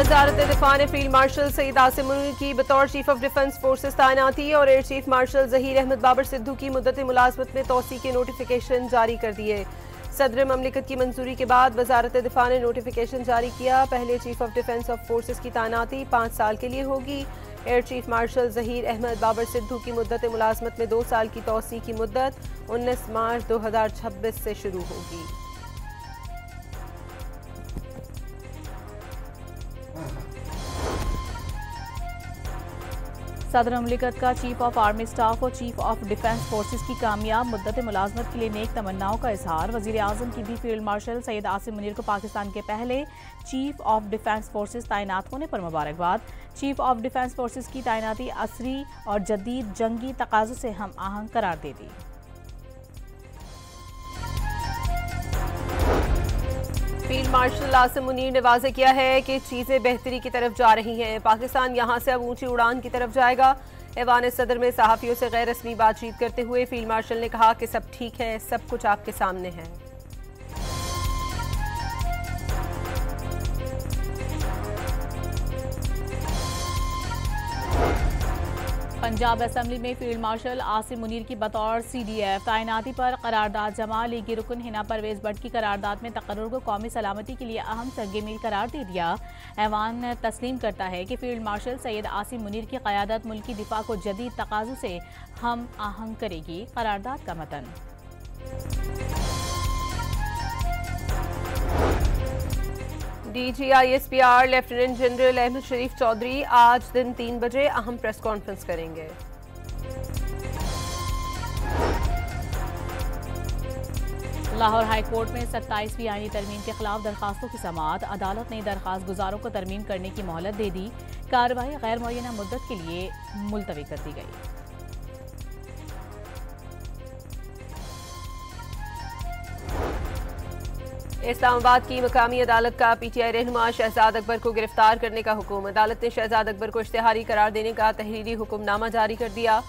वजारत दिफा ने field marshal Saeed Asim Munir की बतौर चीफ ऑफ डिफेंस फोर्सेज तैनाती और air chief marshal Zaheer Ahmed Babar Sidhu की मुद्दत मुलाजमत में तोसी के नोटिफिकेशन जारी कर दिए। सदर ममलिकत की मंजूरी के बाद वजारत दिफा ने नोटिफिकेशन जारी किया। पहले chief of defence of forces की तैनाती 5 साल के लिए होगी। Air chief marshal Zaheer Ahmed Babar Sidhu की मुद्दत मुलाजमत में 2 साल की तोसी की मुद्दत 19 मार्च 2026 से शुरू होगी। सदर ममलिकत का चीफ ऑफ आर्मी स्टाफ और चीफ ऑफ डिफेंस फोर्सेज की कामयाब मुद्दत मुलाजमत के लिए नेक तमन्नाओं का इजहार। वजीर आजम की भी फील्ड मार्शल सैयद आसिम मुनीर को पाकिस्तान के पहले चीफ ऑफ डिफेंस फोर्सेज तैनात होने पर मुबारकबाद। चीफ ऑफ डिफेंस फोर्सेज की तैनाती असरी और जदीद जंगी तकाज़ों से हम आहंग करार दे दी। फील्ड मार्शल आसिम मुनीर ने वाज़ेह किया है कि चीज़ें बेहतरी की तरफ जा रही हैं। पाकिस्तान यहां से अब ऊंची उड़ान की तरफ जाएगा। ऐवान सदर में सहाफ़ियों से गैर रस्मी बातचीत करते हुए फील्ड मार्शल ने कहा कि सब ठीक है, सब कुछ आपके सामने है। पंजाब असेंबली में फील्ड मार्शल आसिम मुनीर की बतौर CDF तैनाती पर करारदाद जमा। लीगी रुकन हिना परवेज भट्ट की करारदाद में तकर्रुर को कौमी सलामती के लिए अहम सरगे मील करार दे दिया। ऐवान तस्लीम करता है कि फील्ड मार्शल सैयद आसिम मुनीर की क़यादत मुल्की दिफा को जदीद तकाज़ों से हम आहंग करेगी। करारदाद का मतन। DGISPR लेफ्टिनेंट जनरल अहमद शरीफ चौधरी आज दिन 3 बजे अहम प्रेस कॉन्फ्रेंस करेंगे। लाहौर हाई कोर्ट में 27वीं आईनी तरमीम के खिलाफ दरखास्तों की समाअत। अदालत ने दरखास्त गुजारों को तरमीम करने की मोहलत दे दी। कार्रवाई गैर मुअय्यना मुद्दत के लिए मुलतवी कर दी गई। इस्लामाबाद की मकामी अदालत का PTI रहनुमा शहजाद अकबर को गिरफ्तार करने का हुक्म। अदालत ने शहजाद अकबर को इश्तिहारी करार देने का तहरीरी हुक्मनामा जारी कर दिया।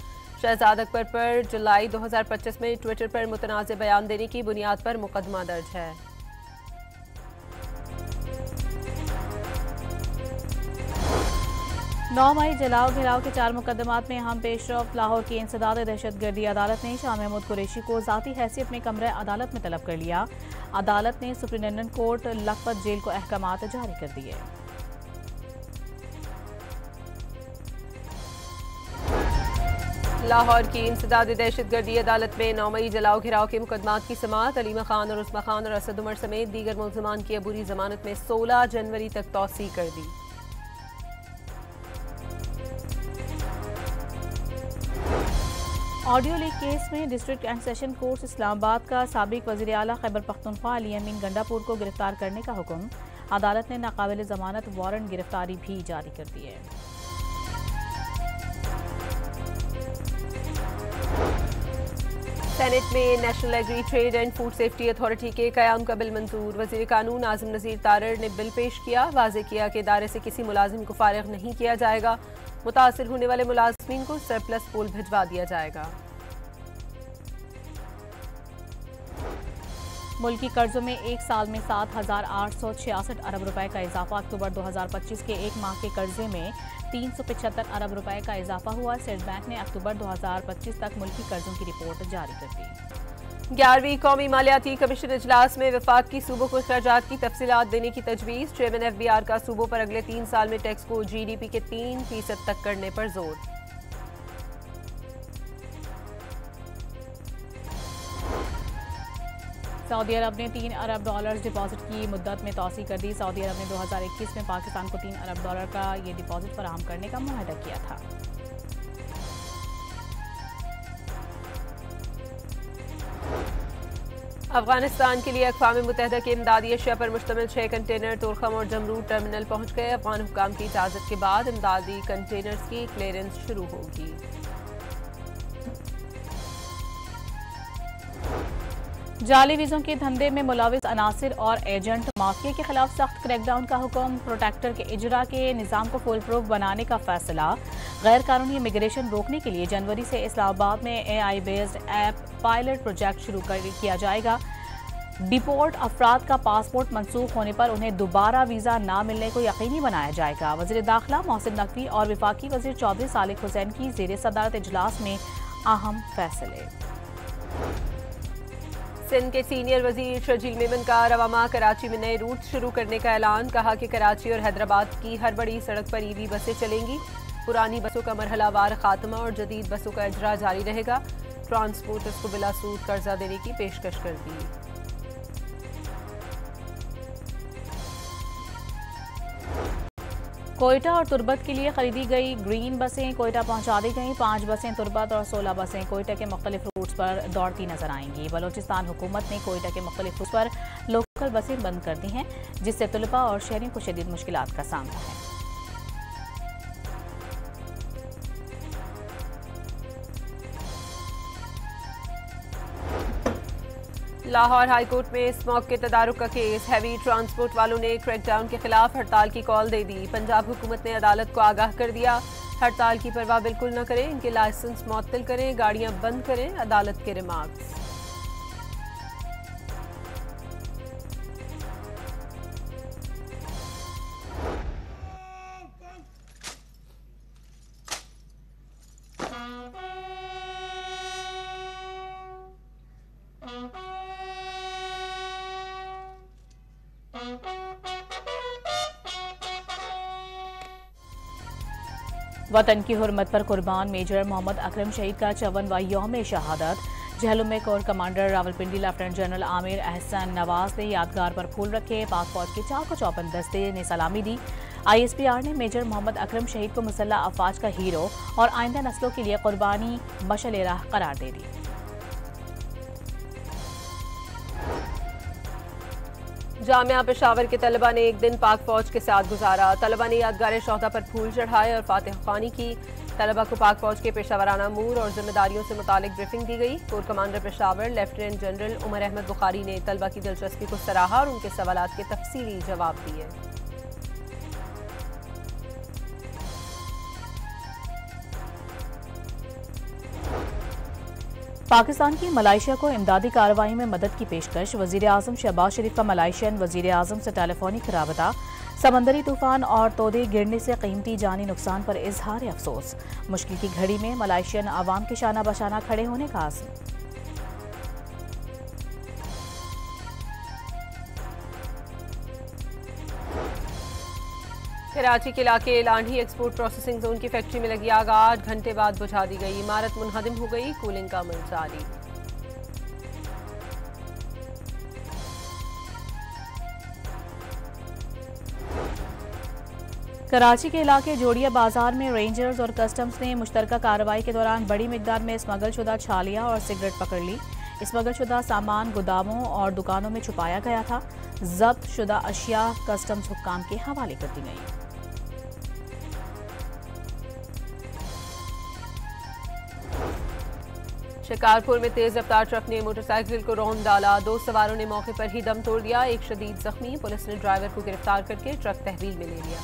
शहजाद अकबर पर जुलाई 2025 में ट्विटर पर मुतनाज़ बयान देने की बुनियाद पर मुकदमा दर्ज है। 9 मई जलाओ घिराव के 4 मुकदमात में अहम पेशरफ। लाहौर की इंसदाद दहशतगर्दी। अदालत ने शाह महमूद कुरैशी को ज़ाती हैसियत में कमरे अदालत में तलब कर लिया। अदालत ने सुप्रिंटेंडेंट कोर्ट लखपत जेल को अहकामात जारी कर दिए। लाहौर की इंसदाद दहशतगर्दी अदालत में 9 मई जलाओ घिराव के मुकदमात की समाअत। अलीमा खान और उस्मा खान और असद उमर समेत दीगर मुल्ज़िमान की अबूरी जमानत में 16 जनवरी तक तौसी कर दी। ऑडियो लीक केस में district and session court Islamabad का साबिक वज़ीर आला खैबर पख्तूनख्वा अली अमीन गंडापुर को गिरफ्तार करने का हुक्म। अदालत ने नाकाबिल जमानत वारंट गिरफ्तारी भी जारी कर दी है। सेनेट में national agri trade and food safety authority के क़याम का बिल मंजूर। वज़ीर कानून आज़म नज़ीर तारड़ ने बिल पेश किया। वाज़ेह किया कि इदारे से किसी मुलाजिम को फारिग नहीं किया जाएगा। मुतासिर होने वाले मुलाजिमीन को सरप्लस पूल भिजवा दिया जाएगा। मुल्की कर्जों में एक साल में 7,866 अरब रुपए का इजाफा। अक्टूबर 2025 के एक माह के कर्जे में 375 अरब रुपए का इजाफा हुआ। स्टेट बैंक ने अक्टूबर 2025 तक मुल्की कर्जों की रिपोर्ट जारी कर दी। 11वीं कौमी मालियाती कमीशन इजलास में वफाक की सूबों को अखराजात की तफसीलात देने की तजवीज़। चेयरमैन FBR का सूबों पर अगले 3 साल में टैक्स को GDP के 3% तक करने पर जोर। सऊदी अरब ने $3 अरब डिपॉजिट की मुद्दत में तौसी कर दी। सऊदी अरब ने 2021 में पाकिस्तान को $3 अरब का ये डिपॉजिट फराहम करने का मुआहदा किया था। अफगानिस्तान के लिए अक़वाम मुत्तहिदा के इमदादी अशिया पर मुश्तमिल 6 कंटेनर तोरखम और जमरूद टर्मिनल पहुँच गए। अफगान हुक्काम की इजाज़त के बाद इमदादी कंटेनर्स की क्लियरेंस शुरू होगी। जाली वीज़ों के धंधे में मुलविस अनासिर और एजेंट माफिया के खिलाफ सख्त क्रैकडाउन का हुक्म। प्रोटेक्टर के इजरा के निज़ाम को फुल प्रूफ बनाने का फैसला। गैर कानूनी इमिग्रेशन रोकने के लिए जनवरी से इस्लामाबाद में AI based app pilot project शुरू किया जाएगा। डिपोर्ट अफराद का पासपोर्ट मंसूख होने पर उन्हें दोबारा वीजा ना मिलने को यकीनी बनाया जाएगा। वज़ीर दाखिला मोहसिन नकवी और वफाकी वज़ीर चौधरी सालिक हुसैन की ज़ेर सदारत इजलास में अहम फैसले। सिंध के सीनियर वजीर शर्जील मेमन का रवा माह कराची में नए रूट शुरू करने का ऐलान। कहा कि कराची और हैदराबाद की हर बड़ी सड़क पर ईवी बसें चलेंगी। पुरानी बसों का मरहलावार खात्मा और जदीद बसों का इजरा जारी रहेगा। ट्रांसपोर्टर्स को बिला सूद कर्जा देने की पेशकश कर दी। कोयटा और तुर्बत के लिए खरीदी गई ग्रीन बसें कोयटा पहुंचा दी गई। 5 बसें तुर्बत और 16 बसें कोयटा के मुख्तलिफ रूट्स पर दौड़ती नजर आएंगी। बलोचिस्तान हुकूमत ने कोयटा के मुख्तलिफ रूट्स पर लोकल बसें बंद कर दी हैं, जिससे तलबा और शहरियों को शदीद मुश्किलात का सामना है। लाहौर हाईकोर्ट में स्मॉग के तदारुक का केस। हैवी ट्रांसपोर्ट वालों ने क्रैकडाउन के खिलाफ हड़ताल की कॉल दे दी। पंजाब हुकूमत ने अदालत को आगाह कर दिया, हड़ताल की परवाह बिल्कुल न करें, इनके लाइसेंस मुअत्तल करें, गाड़ियां बंद करें। अदालत के रिमार्क्स। वतन की हुर्मत पर कुर्बान मेजर मोहम्मद अकरम शहीद का 54वां यौम शहादत। जहलुम में core commander Rawalpindi lieutenant general Aamir Ahsan Nawaz ने यादगार पर फूल रखे। पाक फौज के 454 दस्ते ने सलामी दी। ISPR ने मेजर मोहम्मद अकरम शहीद को मुसल्लह अफवाज का हीरो और आइंदा नस्लों के लिए कुर्बानी मशअल राह करार दे दी। जामिया पेशावर के तलबा ने एक दिन पाक फौज के साथ गुजारा। तलबा ने यादगार शोहदा पर फूल चढ़ाए और फातिहा ख्वानी की। तलबा को पाक फौज के पेशावराना अमूर और जिम्मेदारियों से मुतालिक ब्रीफिंग दी गई। Core commander Peshawar lieutenant general Umar Ahmed Bukhari ने तलबा की दिलचस्पी को सराहा और उनके सवालात के तफसीली जवाब दिए। पाकिस्तान की मलाइशिया को इमदादी कार्रवाई में मदद की पेशकश। वजीर आजम शहबाज शरीफ का मलाइशियन वजीर आजम से टेलीफोनिक राबता। समंदरी तूफान और तोदे गिरने से कीमती जानी नुकसान पर इजहार अफसोस। मुश्किल की घड़ी में मलाइशियन आवाम के शाना बशाना खड़े होने का आज़म। कराची के इलाके लांढी एक्सपोर्ट प्रोसेसिंग जोन की फैक्ट्री में लगी आग 8 घंटे बाद बुझा दी गई। इमारत मुनहदिम हो गई, कूलिंग का अमल जारी। कराची के इलाके जोड़िया बाजार में रेंजर्स और कस्टम्स ने मुश्तरका कार्रवाई के दौरान बड़ी मिकदार में स्मगल शुदा छालियां और सिगरेट पकड़ ली। स्मगल शुदा सामान गोदामों और दुकानों में छुपाया गया था। जब्त शुदा अशिया कस्टम्स हुक्काम के हवाले कर दी गई। शिकारपुर में तेज रफ्तार ट्रक ने मोटरसाइकिल को रौंद डाला। 2 सवारों ने मौके पर ही दम तोड़ दिया, एक शदीद जख्मी। पुलिस ने ड्राइवर को गिरफ्तार करके ट्रक तहवील में ले लिया।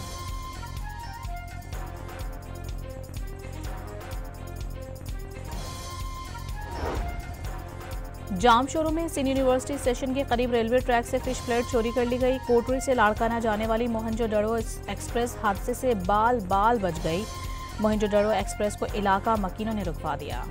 जामशोरों में सिंध यूनिवर्सिटी स्टेशन के करीब रेलवे ट्रैक से फिश प्लेट चोरी कर ली गई। कोटरी से लाड़काना जाने वाली मोहनजोदड़ो एक्सप्रेस हादसे से बाल बाल बच गई। मोहनजोदड़ो एक्सप्रेस को इलाका मकीनों ने रुकवा दिया।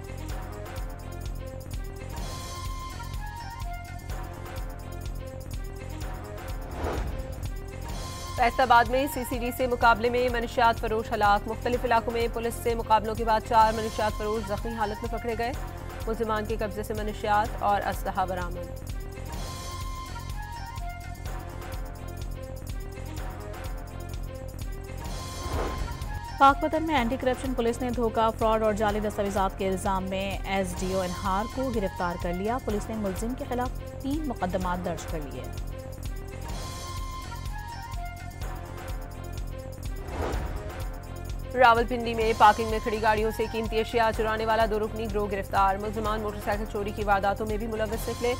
फैसलाबाद में CCD से मुकाबले में मनशियात फरोश हलाक। मुख्तलिफ इलाकों में पुलिस से मुकाबलों के बाद 4 मनशियात फरोश जख्मी हालत में पकड़े गए। मुलजिमान के कब्जे से मनशियात और असलहा बरामद। पाकपतन में एंटी करप्शन पुलिस ने धोखा, फ्रॉड और जाली दस्तावेजात के इल्जाम में SDO एनहार को गिरफ्तार कर लिया। पुलिस ने मुलजिम के खिलाफ 3 मुकदमात दर्ज कर लिए। रावलपिंडी में पार्किंग में खड़ी गाड़ियों से कीमती अशिया चुराने वाला 2 रुकनी गिरोह गिरफ्तार। मुलजिमान मोटरसाइकिल चोरी की वारदातों में भी मुलव्वस निकले।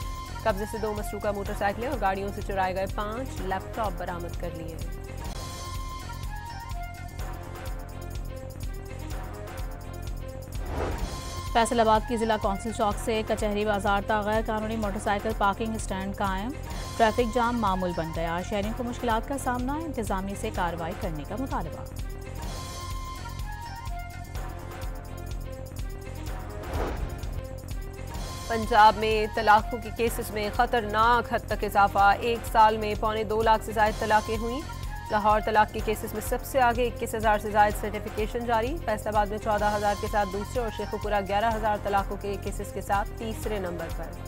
कब्जे से 2 मसरूका मोटरसाइकिलें और गाड़ियों से चुराए गए 5 लैपटॉप बरामद कर लिए। फैसलाबाद की जिला कौंसिल चौक से कचहरी बाजार तक गैर कानूनी मोटरसाइकिल पार्किंग स्टैंड कायम, ट्रैफिक जाम मामूल बन गया। शहरियों को मुश्किलात का सामना, इंतजामिया से कार्रवाई करने का मुतालबा। पंजाब में तलाकों के केसेस में खतरनाक हद तक इजाफा, एक साल में 2.25 लाख से ज्यादा तलाकें हुई। लाहौर तलाक के केसेस में सबसे आगे, 21,000 से ज्यादा सर्टिफिकेशन जारी। फैसलाबाद में 14,000 के साथ दूसरे और शेखुपुरा 11,000 तलाकों के केसेस के साथ तीसरे नंबर पर।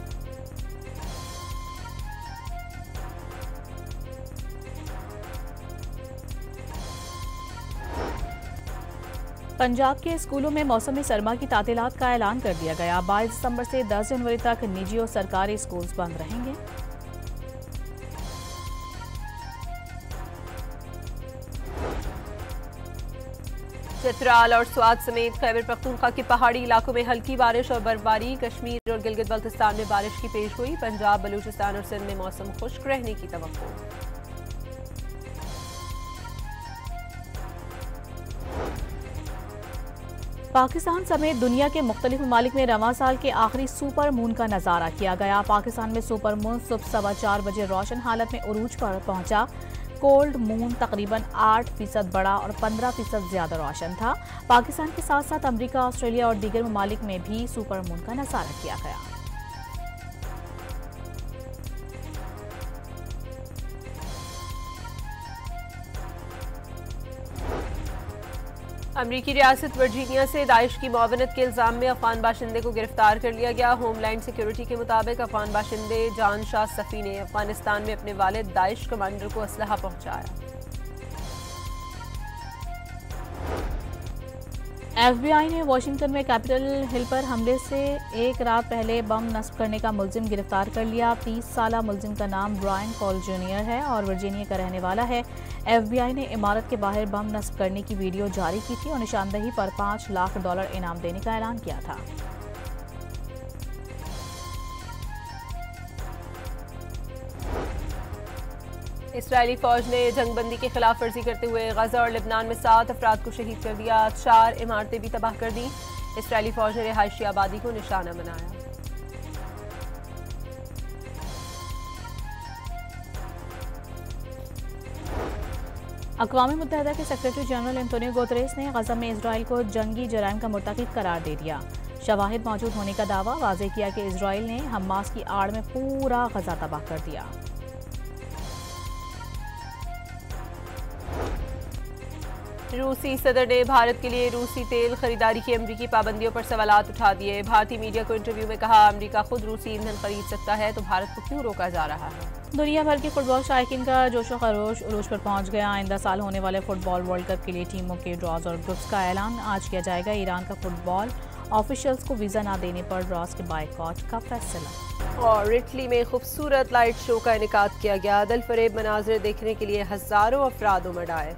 पंजाब के स्कूलों में मौसमी सरमा की तातीलात का ऐलान कर दिया गया। 22 दिसंबर से 10 जनवरी तक निजी और सरकारी स्कूल बंद रहेंगे। चित्राल और स्वात समेत खैबर पख्तूनख्वा के पहाड़ी इलाकों में हल्की बारिश और बर्फबारी। कश्मीर और गिलगित बल्तिस्तान में बारिश की पेशगोई। पंजाब, बलूचिस्तान और सिंध में मौसम खुश्क रहने की तवक्को। पाकिस्तान समेत दुनिया के मुख्तलिफ ममालिक में रवां साल के आखिरी सुपर मून का नजारा किया गया। पाकिस्तान में सुपर मून सुबह 4:15 बजे रोशन हालत में उरूज पर पहुंचा। कोल्ड मून तकरीबन 8% बड़ा और 15% ज्यादा रोशन था। पाकिस्तान के साथ साथ अमेरिका, ऑस्ट्रेलिया और दीगर ममालिक में भी सुपर मून का नजारा किया गया। अमरीकी रियासत वर्जीनिया से दाइश की मुआवनत के इल्जाम में अफगान बाशिंदे को गिरफ्तार कर लिया गया। होमलैंड सिक्योरिटी के मुताबिक अफगान बाशिंदे जान शाह सफ़ी ने अफगानिस्तान में अपने वालिद दाइश कमांडर को असलहा पहुंचाया। FBI ने वाशिंगटन में कैपिटल हिल पर हमले से एक रात पहले बम नस्ब करने का मुलजिम गिरफ्तार कर लिया। 30 साला मुलजिम का नाम ब्रायन कॉल जूनियर है और वर्जीनिया का रहने वाला है। FBI ने इमारत के बाहर बम नस्ब करने की वीडियो जारी की थी और निशानदही पर $5 लाख इनाम देने का ऐलान किया था। इसराइली फौज ने जंगबंदी की खिलाफ वर्जी करते हुए गजा और लेबनान में 7 अफराद को शहीद कर दिया। 4 इमारतें भी तबाह कर दी। इसराइली फौज ने रिहायशी आबादी को निशाना बनाया। अक़वाम मुत्तहिदा के सेक्रेटरी जनरल एंटोनियो गुतेरेस ने गजा में इसराइल को जंगी जराइम का मुर्तकिब करार दे दिया। शवाहिद मौजूद होने का दावा वाज़ेह किया कि इसराइल ने हमास की आड़ में पूरा गजा तबाह कर दिया। रूसी सदर ने भारत के लिए रूसी तेल खरीदारी की अमरीकी पाबंदियों पर सवालात उठा दिए। भारतीय मीडिया को इंटरव्यू में कहा, अमरीका खुद रूसी ईंधन खरीद सकता है तो भारत को क्यों रोका जा रहा है। दुनिया भर के फुटबॉल शायकीन का जोशो खरोश उरूज पर पहुंच गया। आइंदा साल होने वाले फुटबॉल वर्ल्ड कप के लिए टीमों के ड्रॉज और ग्रुप्स का ऐलान आज किया जाएगा। ईरान का फुटबॉल ऑफिशियल्स को वीजा न देने पर ड्रॉज के बायकॉट का फैसला। और इटली में खूबसूरत लाइट शो का इनेकाद किया गया। दल फरेब मनाजिर देखने के लिए हजारों अफराद उमड़ आए।